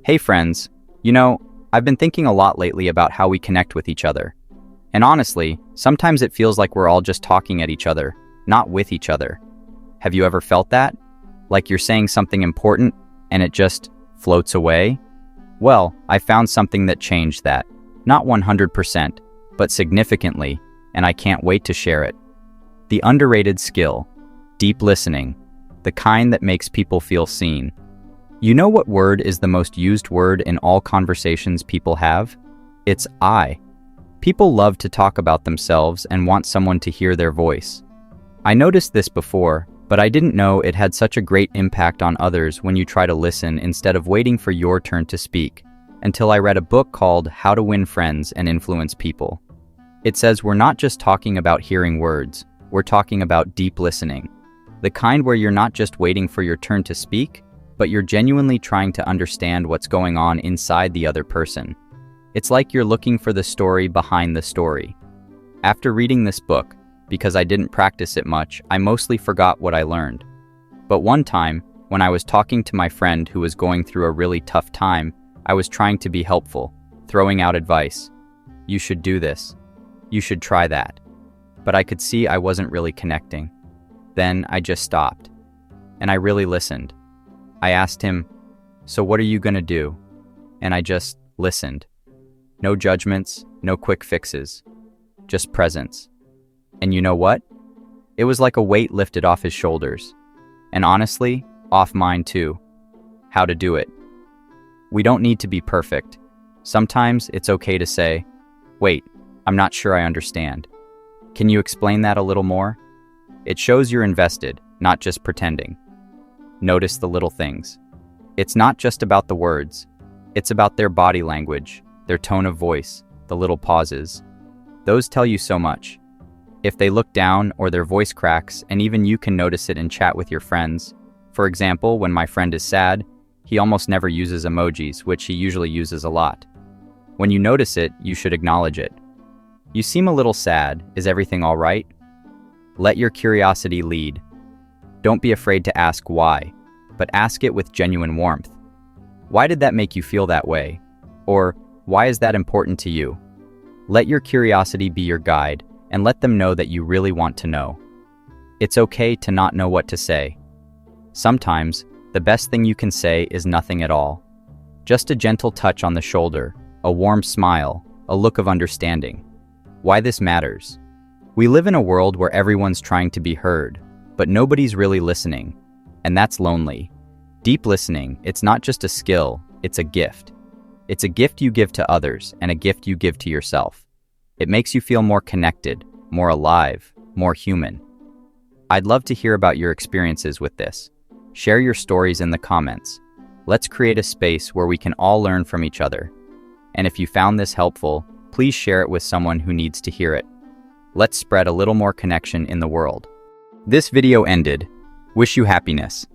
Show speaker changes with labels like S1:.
S1: Hey friends, I've been thinking a lot lately about how we connect with each other. And honestly, sometimes it feels like we're all just talking at each other, not with each other. Have you ever felt that? Like you're saying something important and it just floats away? Well, I found something that changed that. Not 100%, but significantly, and I can't wait to share it. The underrated skill, deep listening, the kind that makes people feel seen. You know what word is the most used word in all conversations people have? It's I. People love to talk about themselves and want someone to hear their voice. I noticed this before, but I didn't know it had such a great impact on others when you try to listen instead of waiting for your turn to speak, until I read a book called How to Win Friends and Influence People. It says we're not just talking about hearing words, we're talking about deep listening. The kind where you're not just waiting for your turn to speak, but you're genuinely trying to understand what's going on inside the other person. It's like you're looking for the story behind the story. After reading this book, because I didn't practice it much, I mostly forgot what I learned. But one time, when I was talking to my friend who was going through a really tough time, I was trying to be helpful, throwing out advice. You should do this. You should try that. But I could see I wasn't really connecting. Then I just stopped. And I really listened. I asked him, "So what are you gonna do?" And I just listened. No judgments, no quick fixes, just presence. And you know what? It was like a weight lifted off his shoulders. And honestly, off mine too. How to do it. We don't need to be perfect. Sometimes it's okay to say, "Wait, I'm not sure I understand. Can you explain that a little more?" It shows you're invested, not just pretending. Notice the little things. It's not just about the words. It's about their body language, their tone of voice, the little pauses. Those tell you so much. If they look down or their voice cracks, and even you can notice it in chat with your friends. For example, when my friend is sad, he almost never uses emojis, which he usually uses a lot. When you notice it, you should acknowledge it. "You seem a little sad. Is everything all right?" Let your curiosity lead. Don't be afraid to ask why, but ask it with genuine warmth. Why did that make you feel that way? Or why is that important to you? Let your curiosity be your guide and let them know that you really want to know. It's okay to not know what to say. Sometimes, the best thing you can say is nothing at all. Just a gentle touch on the shoulder, a warm smile, a look of understanding. Why this matters? We live in a world where everyone's trying to be heard, but nobody's really listening, and that's lonely. Deep listening, it's not just a skill, it's a gift. It's a gift you give to others and a gift you give to yourself. It makes you feel more connected, more alive, more human. I'd love to hear about your experiences with this. Share your stories in the comments. Let's create a space where we can all learn from each other. And if you found this helpful, please share it with someone who needs to hear it. Let's spread a little more connection in the world. This video ended. Wish you happiness.